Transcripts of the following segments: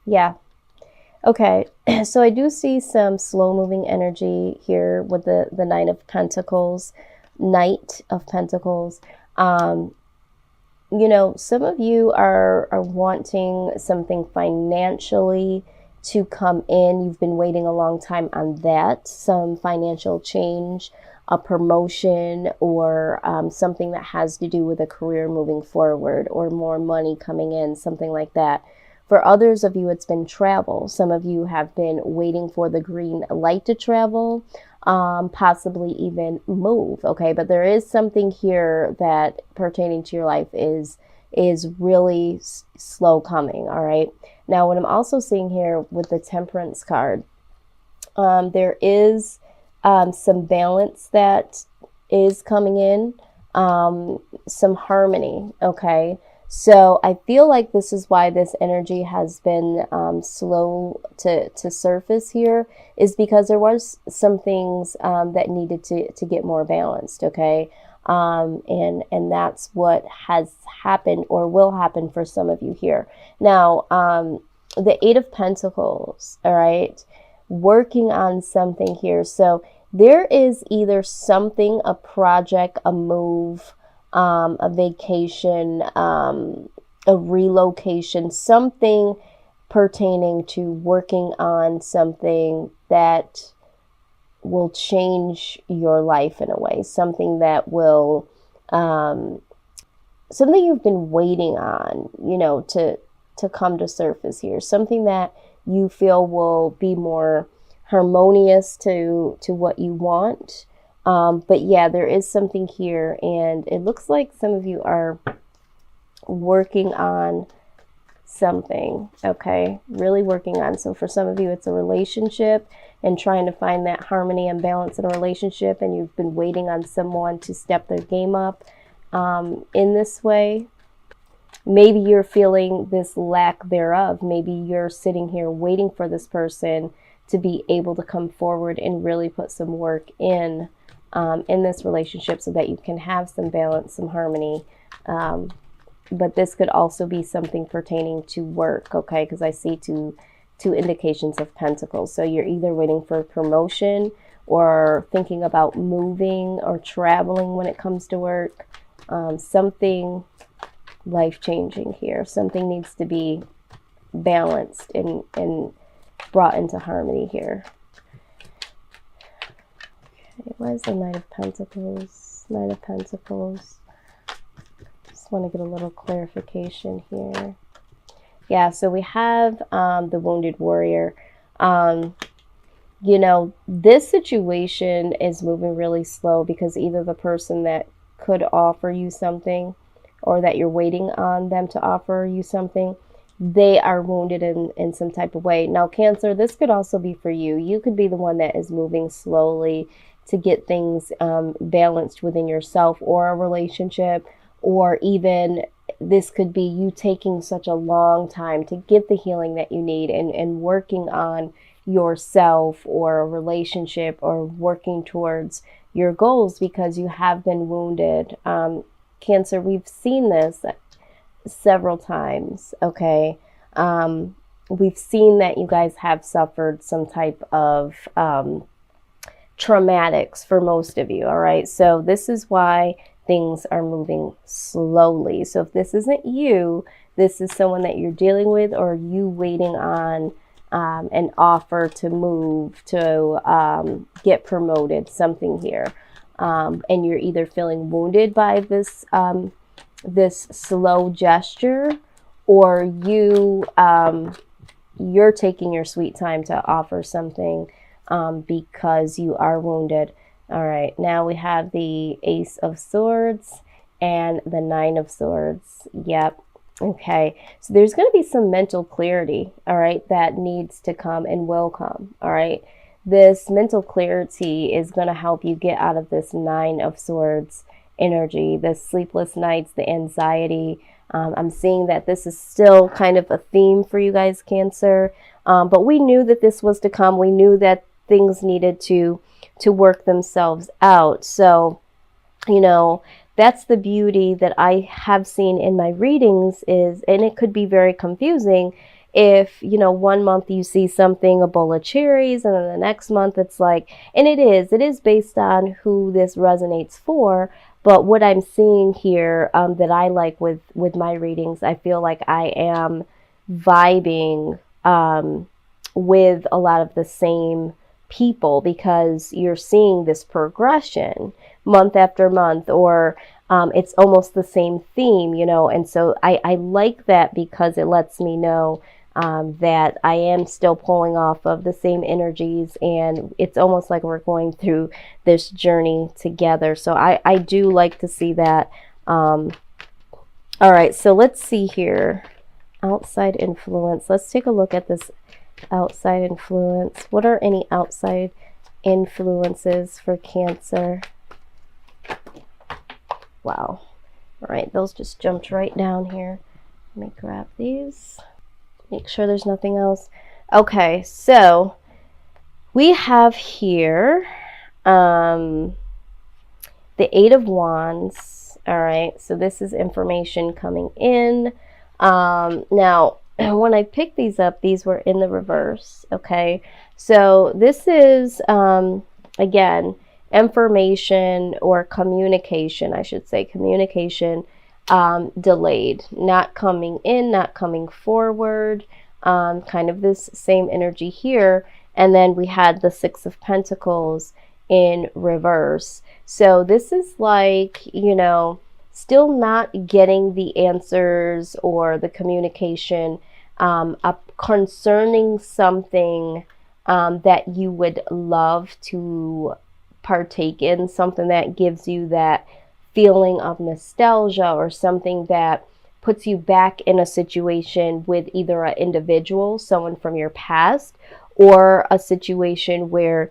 Yeah. Okay. So I do see some slow moving energy here with the Nine of Pentacles, Knight of Pentacles. Um, some of you are wanting something financially to come in. You've been waiting a long time on that, some financial change, a promotion, or something that has to do with a career moving forward, or more money coming in, something like that. For others of you, it's been travel. Some of you have been waiting for the green light to travel, possibly even move. Okay, but there is something here that pertaining to your life is really slow coming. All right. Now, what I'm also seeing here with the Temperance card, there is some balance that is coming in, some harmony. Okay. So I feel like this is why this energy has been slow to surface here, is because there was some things that needed to get more balanced, okay? And that's what has happened or will happen for some of you here. Now, the Eight of Pentacles, all right, working on something here. So there is either something, a project, a move, a vacation, a relocation, something pertaining to working on something that will change your life in a way, something that will, something you've been waiting on, to come to surface here, something that you feel will be more harmonious to what you want. But yeah, there is something here, and it looks like some of you are working on something, okay? Really working on. So for some of you, it's a relationship and trying to find that harmony and balance in a relationship, and you've been waiting on someone to step their game up in this way. Maybe you're feeling this lack thereof. Maybe you're sitting here waiting for this person to be able to come forward and really put some work in this relationship so that you can have some balance, some harmony. But this could also be something pertaining to work, okay? Because I see two indications of Pentacles. So you're either waiting for a promotion or thinking about moving or traveling when it comes to work. Something life-changing here. Something needs to be balanced and brought into harmony here. Okay, why is the Knight of Pentacles? Knight of Pentacles. Just want to get a little clarification here. Yeah, so we have the Wounded Warrior. This situation is moving really slow because either the person that could offer you something or that you're waiting on them to offer you something, they are wounded in some type of way. Now, Cancer, this could also be for you. You could be the one that is moving slowly to get things balanced within yourself or a relationship, or even this could be you taking such a long time to get the healing that you need and working on yourself or a relationship or working towards your goals because you have been wounded. Cancer, we've seen this several times, okay? We've seen that you guys have suffered some type of traumatics for most of you, all right? So this is why things are moving slowly. So if this isn't you, this is someone that you're dealing with, or you waiting on an offer to move, to get promoted, something here. And you're either feeling wounded by this this slow gesture, or you're taking your sweet time to offer something because you are wounded. All right, now we have the Ace of Swords and the Nine of Swords. Yep. Okay, so there's going to be some mental clarity, all right, that needs to come and will come, all right? This mental clarity is going to help you get out of this Nine of Swords energy, the sleepless nights, the anxiety. I'm seeing that this is still kind of a theme for you guys, Cancer, but we knew that this was to come. We knew that things needed to work themselves out. So, that's the beauty that I have seen in my readings is, and it could be very confusing, if, you know, one month you see something, a bowl of cherries, and then the next month it's like, and it is based on who this resonates for. But what I'm seeing here, that I like with my readings, I feel like I am vibing with a lot of the same people, because you're seeing this progression month after month, or it's almost the same theme, you know. And so I like that, because it lets me know that I am still pulling off of the same energies, and it's almost like we're going through this journey together. So I do like to see that. All right, so let's see here. Outside influence. Let's take a look at this outside influence. What are any outside influences for Cancer? Wow. All right, those just jumped right down here. Let me grab these. Make sure there's nothing else. Okay, so we have here the Eight of Wands. All right, so this is information coming in. Now, when I picked these up, these were in the reverse. Okay, so this is, again, information or communication, I should say, communication delayed, not coming in, not coming forward, kind of this same energy here. And then we had the Six of Pentacles in reverse. So this is like, you know, still not getting the answers or the communication concerning something that you would love to partake in, something that gives you that feeling of nostalgia, or something that puts you back in a situation with either an individual, someone from your past, or a situation where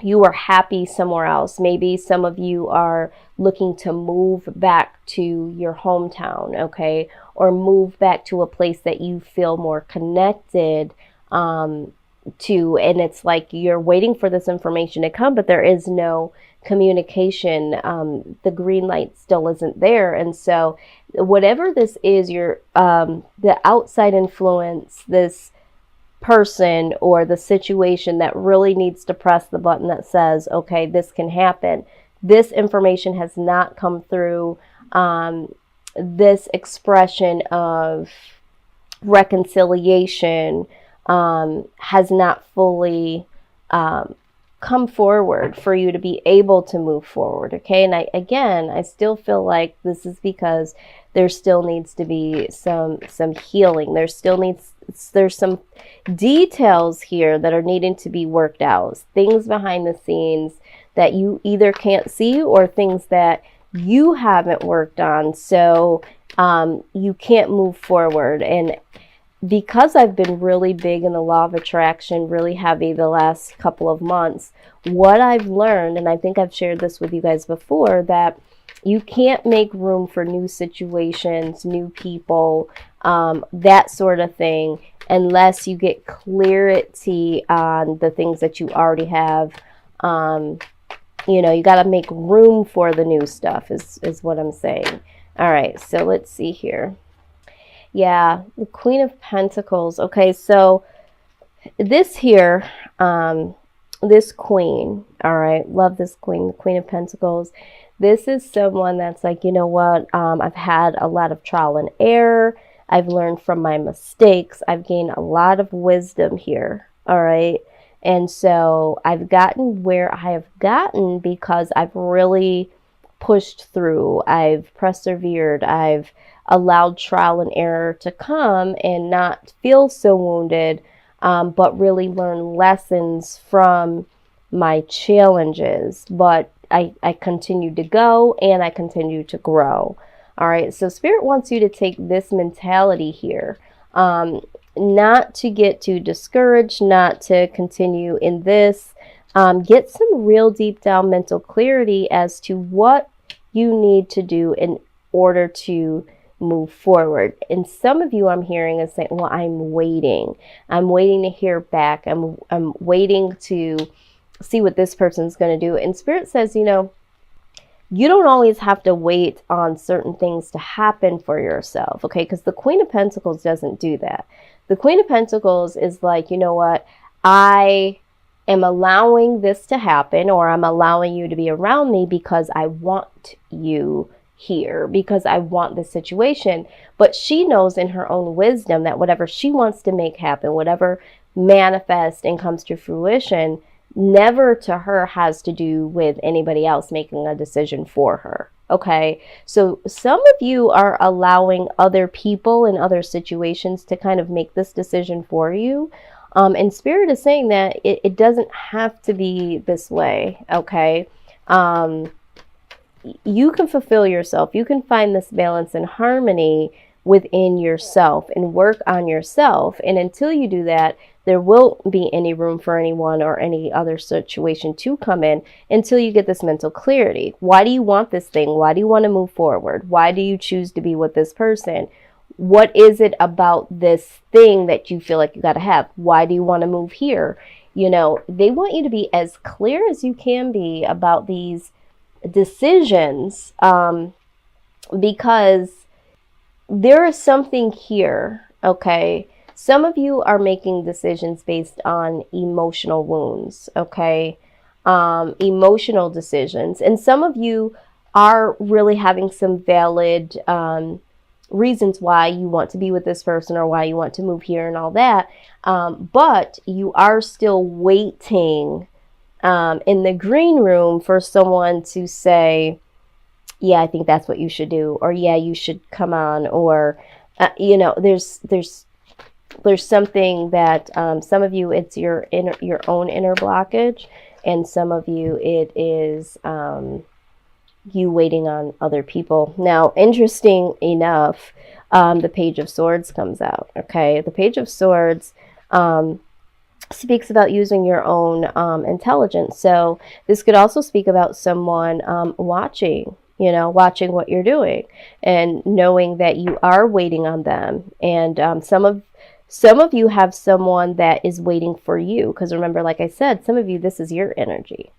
you are happy somewhere else. Maybe some of you are looking to move back to your hometown, okay, or move back to a place that you feel more connected to, and it's like you're waiting for this information to come, but there is no communication. The green light still isn't there. And so whatever this is, you're the outside influence, this person or the situation that really needs to press the button that says, okay, this can happen. This information has not come through. This expression of reconciliation has not fully come forward for you to be able to move forward. Okay. And I still feel like this is because there still needs to be some healing. There's some details here that are needing to be worked out. Things behind the scenes that you either can't see, or things that you haven't worked on. So you can't move forward. And because I've been really big in the law of attraction, really heavy the last couple of months, what I've learned, and I think I've shared this with you guys before, that you can't make room for new situations, new people, that sort of thing, unless you get clarity on the things that you already have. You know, you got to make room for the new stuff is what I'm saying. All right, so let's see here. Yeah, the Queen of Pentacles. Okay, so this here, this queen, all right, love this queen, the Queen of Pentacles. This is someone that's like, you know what, I've had a lot of trial and error. I've learned from my mistakes. I've gained a lot of wisdom here, all right? And so I've gotten where I have gotten because I've really pushed through. I've persevered. I've allowed trial and error to come and not feel so wounded, but really learn lessons from my challenges. But I continue to go, and I continue to grow. All right, so Spirit wants you to take this mentality here, not to get too discouraged, not to continue in this. Get some real deep down mental clarity as to what you need to do in order to move forward. And some of you I'm hearing is saying, well, I'm waiting to hear back. I'm waiting to see what this person's going to do. And Spirit says, you know, you don't always have to wait on certain things to happen for yourself, okay? Because the Queen of Pentacles doesn't do that. The Queen of Pentacles is like, you know what, I am allowing this to happen, or I'm allowing you to be around me because I want you here, because I want this situation. But she knows in her own wisdom that whatever she wants to make happen, whatever manifests and comes to fruition, never to her has to do with anybody else making a decision for her. Okay, so some of you are allowing other people in other situations to kind of make this decision for you. And Spirit is saying that it doesn't have to be this way. Okay, you can fulfill yourself. You can find this balance and harmony within yourself and work on yourself. And until you do that, there won't be any room for anyone or any other situation to come in until you get this mental clarity. Why do you want this thing? Why do you want to move forward? Why do you choose to be with this person? What is it about this thing that you feel like you got to have? Why do you want to move here? You know, they want you to be as clear as you can be about these decisions, because there is something here. Okay, some of you are making decisions based on emotional wounds. Okay, emotional decisions, and some of you are really having some valid reasons why you want to be with this person or why you want to move here and all that, but you are still waiting in the green room for someone to say, yeah, I think that's what you should do, or yeah, you should come on, or you know, there's something that some of you, it's your own inner blockage, and some of you it is you waiting on other people. Now, interesting enough, the Page of Swords comes out. Okay, the Page of Swords speaks about using your own intelligence. So this could also speak about someone watching, you know, watching what you're doing and knowing that you are waiting on them. And some of you have someone that is waiting for you, because remember, like I said, some of you, this is your energy.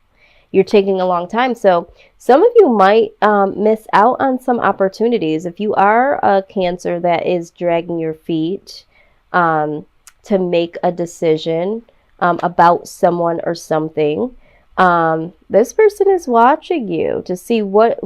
You're taking a long time. So some of you might miss out on some opportunities. If you are a Cancer that is dragging your feet to make a decision about someone or something, this person is watching you to see what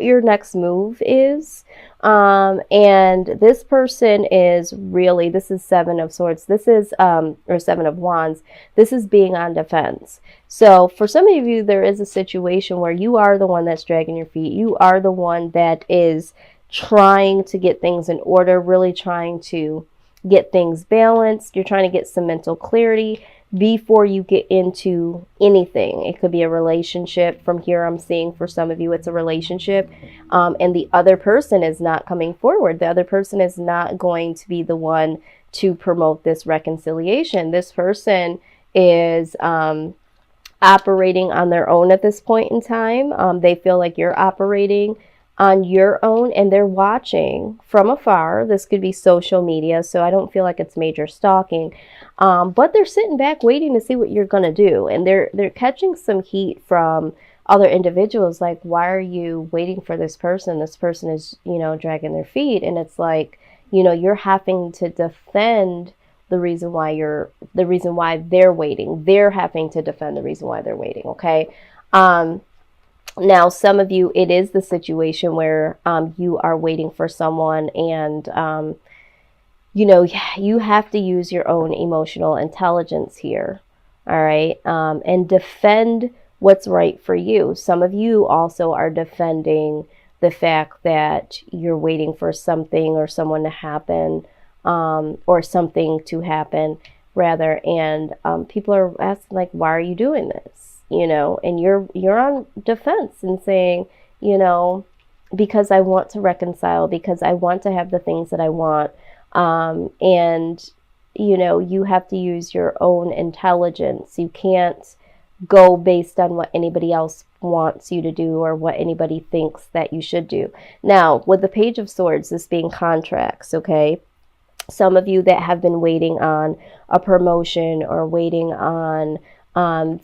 your next move is. And this person is really, this is Seven of Swords. This is, or Seven of Wands. This is being on defense. So for some of you, there is a situation where you are the one that's dragging your feet. You are the one that is trying to get things in order, really trying to get things balanced. You're trying to get some mental clarity before you get into anything. It could be a relationship. From here, I'm seeing for some of you, it's a relationship, and the other person is not coming forward. The other person is not going to be the one to promote this reconciliation. This person is operating on their own at this point in time. They feel like you're operating on your own, and they're watching from afar. This could be social media, so I don't feel like it's major stalking, but they're sitting back waiting to see what you're going to do, and they're catching some heat from other individuals, like, why are you waiting for this person? This person is, you know, dragging their feet. And it's like, you know, you're having to defend the reason why they're waiting. They're having to defend the reason why they're waiting. Okay. Now, some of you, it is the situation where you are waiting for someone, and, you know, you have to use your own emotional intelligence here, all right, and defend what's right for you. Some of you also are defending the fact that you're waiting for something or someone to happen, or something to happen, rather, and people are asking, like, why are you doing this? You know, and you're on defense and saying, you know, because I want to reconcile, because I want to have the things that I want. And, you know, you have to use your own intelligence. You can't go based on what anybody else wants you to do or what anybody thinks that you should do. Now, with the Page of Swords, this being contracts, okay? Some of you that have been waiting on a promotion or waiting on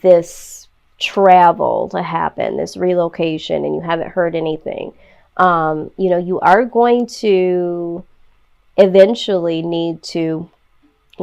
this travel to happen, this relocation, and you haven't heard anything, you know, you are going to eventually need to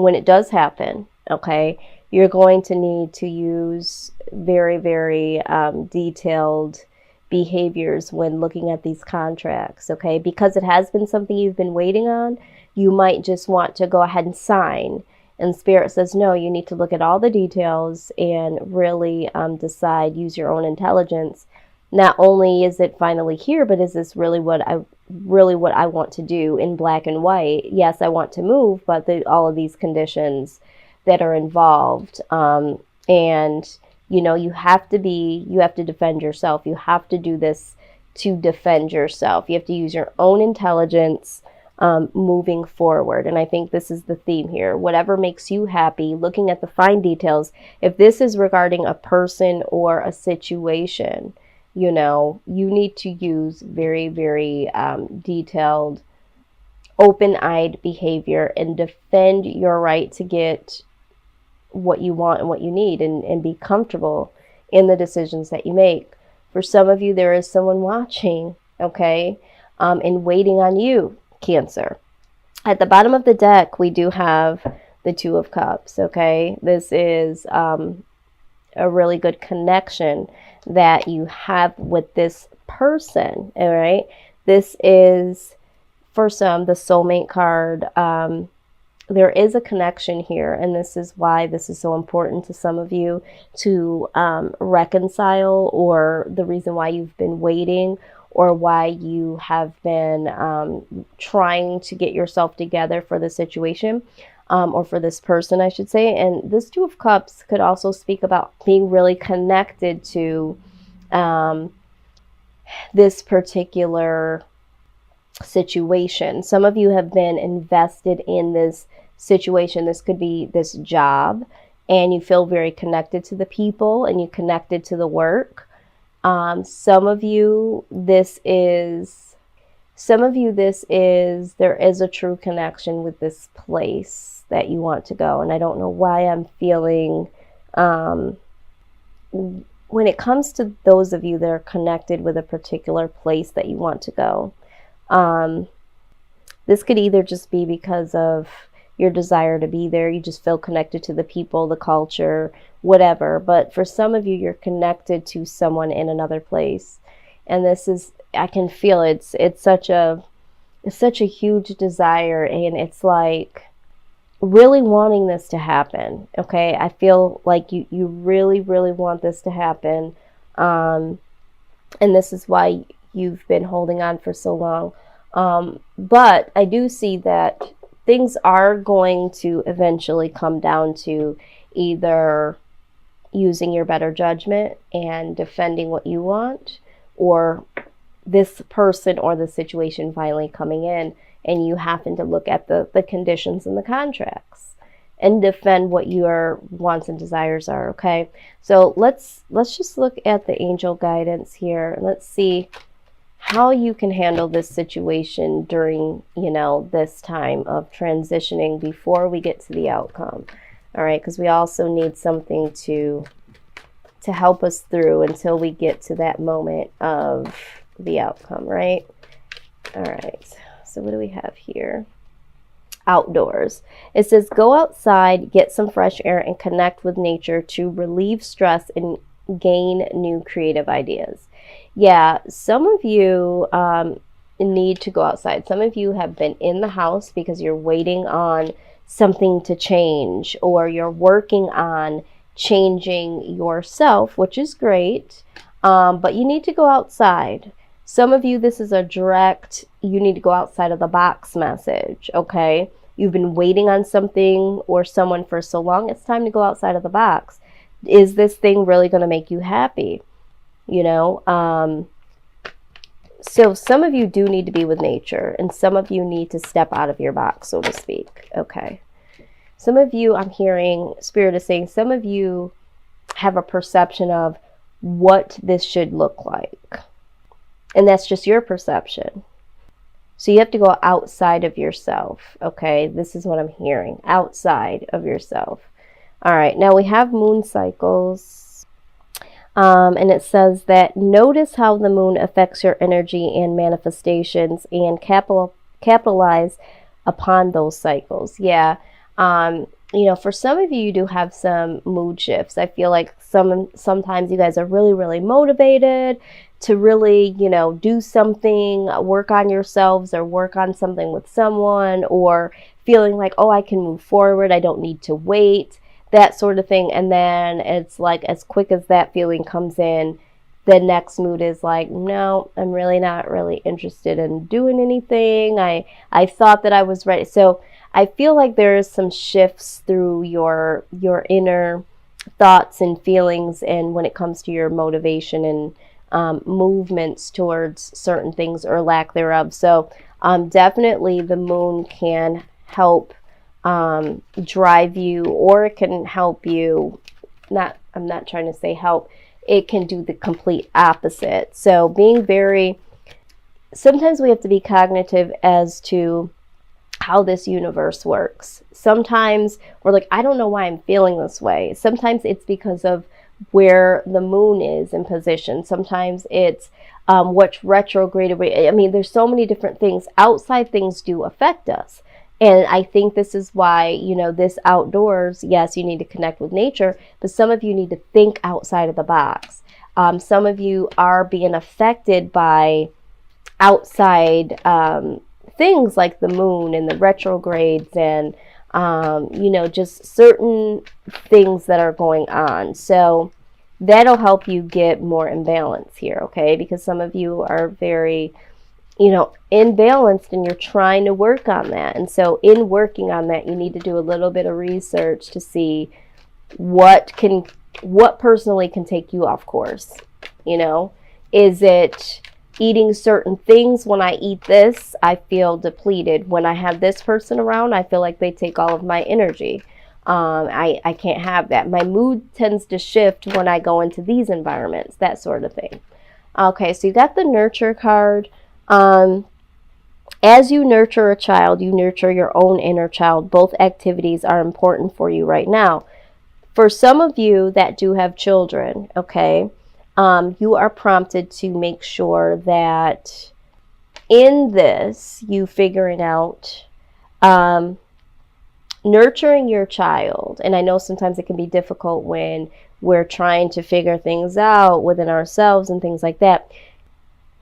when it does happen, okay, you're going to need to use very, very detailed behaviors when looking at these contracts, okay? Because it has been something you've been waiting on, you might just want to go ahead and sign. And Spirit says, no, you need to look at all the details and really decide, use your own intelligence. Not only is it finally here, but is this really what I want to do in black and white? Yes, I want to move, but all of these conditions that are involved. And you have to defend yourself. You have to do this to defend yourself. You have to use your own intelligence moving forward. And I think this is the theme here. Whatever makes you happy, looking at the fine details. If this is regarding a person or a situation, you need to use very, very detailed, open-eyed behavior and defend your right to get what you want and what you need, and be comfortable in the decisions that you make. For some of you, there is someone watching, okay, and waiting on you, Cancer. At the bottom of the deck, we do have the Two of Cups, okay? This is a really good connection that you have with this person, all right? This is, for some, the soulmate card. There is a connection here, and this is why this is so important to some of you to reconcile, or the reason why you've been waiting, or why you have been trying to get yourself together for the situation, or for this person, I should say. And this Two of Cups could also speak about being really connected to this particular situation. Some of you have been invested in this situation. This could be this job, and you feel very connected to the people, and you connected to the work. Some of you, this is, there is a true connection with this place that you want to go. And I don't know why I'm feeling, when it comes to those of you that are connected with a particular place that you want to go, this could either just be because of your desire to be there. You just feel connected to the people, the culture, whatever. But for some of you, you're connected to someone in another place. And this is, I can feel it's such a huge desire, and it's like really wanting this to happen. Okay. I feel like you really, really want this to happen. And this is why you've been holding on for so long. But I do see that things are going to eventually come down to either using your better judgment and defending what you want, or this person or the situation finally coming in, and you happen to look at the conditions and the contracts and defend what your wants and desires are, okay? So let's just look at the angel guidance here, and let's see how you can handle this situation during, this time of transitioning before we get to the outcome. All right, because we also need something to help us through until we get to that moment of the outcome, right? All right, so what do we have here? Outdoors. It says, go outside, get some fresh air, and connect with nature to relieve stress and gain new creative ideas. Yeah, some of you need to go outside. Some of you have been in the house because you're waiting on something to change, or you're working on changing yourself, which is great, but you need to go outside. Some of you, this is a direct, you need to go outside of the box message, okay? You've been waiting on something or someone for so long, it's time to go outside of the box. Is this thing really going to make you happy? So some of you do need to be with nature, and some of you need to step out of your box, so to speak. Okay. Some of you, I'm hearing Spirit is saying, some of you have a perception of what this should look like. And that's just your perception. So you have to go outside of yourself. Okay. This is what I'm hearing. Outside of yourself. All right. Now we have moon cycles. And it says that notice how the moon affects your energy and manifestations, and capitalize upon those cycles. Yeah. For some of you, you do have some mood shifts. I feel like sometimes you guys are really, really motivated to really, do something, work on yourselves or work on something with someone, or feeling like, oh, I can move forward. I don't need to wait, that sort of thing. And then it's like, as quick as that feeling comes in, the next mood is like, no, I'm really not really interested in doing anything. I thought that I was ready. So I feel like there is some shifts through your inner thoughts and feelings, and when it comes to your motivation and movements towards certain things or lack thereof. So definitely the moon can help drive you, or it can help you. I'm not trying to say help. It can do the complete opposite. So sometimes we have to be cognitive as to how this universe works. Sometimes we're like, I don't know why I'm feeling this way. Sometimes it's because of where the moon is in position. Sometimes it's what's retrograded. I mean, there's so many different things. Outside things do affect us. And I think this is why, this outdoors, yes, you need to connect with nature, but some of you need to think outside of the box. Some of you are being affected by outside things like the moon and the retrogrades and, just certain things that are going on. So that'll help you get more in balance here, okay? Because some of you are very imbalanced, and you're trying to work on that. And so in working on that, you need to do a little bit of research to see what personally can take you off course. Is it eating certain things? When I eat this, I feel depleted. When I have this person around, I feel like they take all of my energy. I can't have that. My mood tends to shift when I go into these environments, that sort of thing. Okay, so you got the nurture card. As you nurture a child, you nurture your own inner child. Both activities are important for you right now. For some of you that do have children, okay, you are prompted to make sure that in this, you figuring out nurturing your child. And I know sometimes it can be difficult when we're trying to figure things out within ourselves and things like that.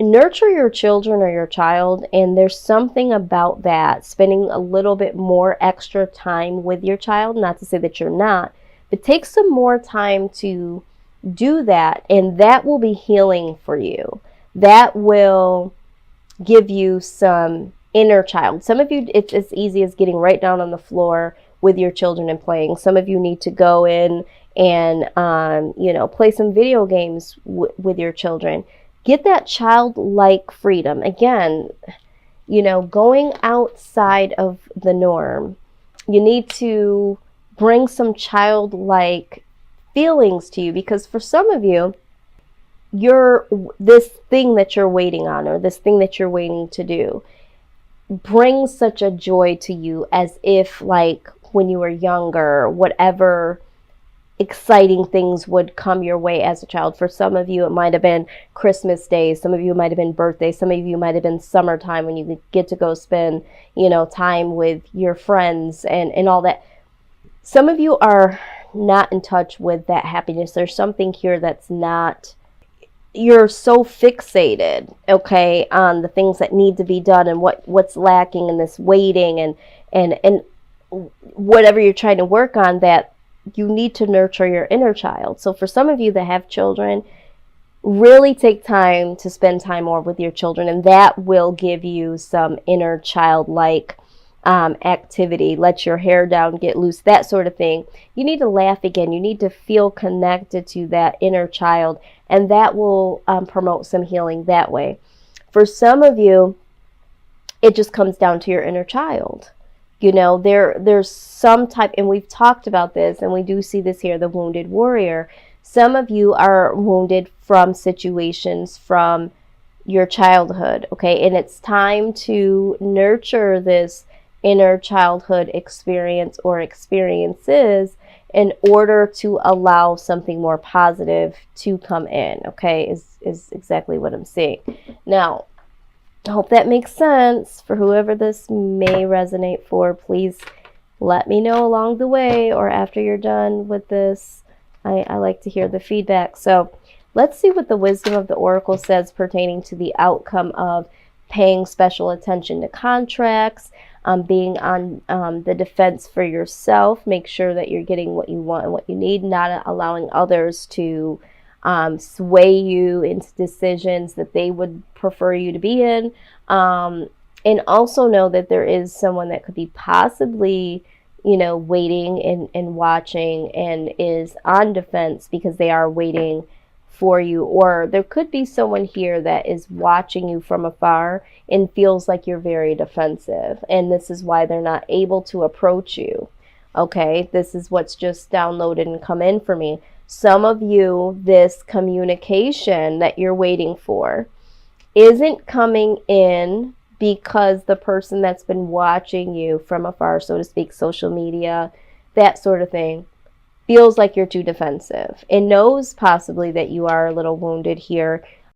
Nurture your children or your child, and there's something about that, spending a little bit more extra time with your child. Not to say that you're not, but take some more time to do that, and that will be healing for you. That will give you some inner child. Some of you, it's as easy as getting right down on the floor with your children and playing. Some of you need to go in and play some video games with your children. Get that childlike freedom. Again, going outside of the norm. You need to bring some childlike feelings to you, because for some of you, this thing that you're waiting on, or this thing that you're waiting to do, brings such a joy to you, as if like when you were younger, whatever exciting things would come your way as a child. For some of you, it might have been Christmas days. Some of you might have been birthdays. Some of you might have been summertime, when you get to go spend, time with your friends and all that. Some of you are not in touch with that happiness. There's something here that's not, you're so fixated, okay, on the things that need to be done and what's lacking in this waiting and whatever you're trying to work on, that you need to nurture your inner child. So for some of you that have children, really take time to spend time more with your children, and that will give you some inner childlike activity. Let your hair down, get loose, that sort of thing. You need to laugh again. You need to feel connected to that inner child, and that will promote some healing that way. For some of you, it just comes down to your inner child. There's some type, and we've talked about this, and we do see this here, the wounded warrior. Some of you are wounded from situations from your childhood, okay? And it's time to nurture this inner childhood experience or experiences in order to allow something more positive to come in, okay? Is exactly what I'm saying. Now, I hope that makes sense. For whoever this may resonate for, please Let me know along the way or after you're done with this. I like to hear the feedback. So let's see what the wisdom of the oracle says pertaining to the outcome of paying special attention to contracts, being on the defense for yourself. Make sure that you're getting what you want and what you need, not allowing others to sway you into decisions that they would prefer you to be in. And also know that there is someone that could be possibly, waiting and watching and is on defense because they are waiting for you. Or there could be someone here that is watching you from afar and feels like you're very defensive. And this is why they're not able to approach you. Okay, this is what's just downloaded and come in for me. Some of you, this communication that you're waiting for isn't coming in because the person that's been watching you from afar, so to speak, social media, that sort of thing, feels like you're too defensive and knows possibly that you are a little wounded here,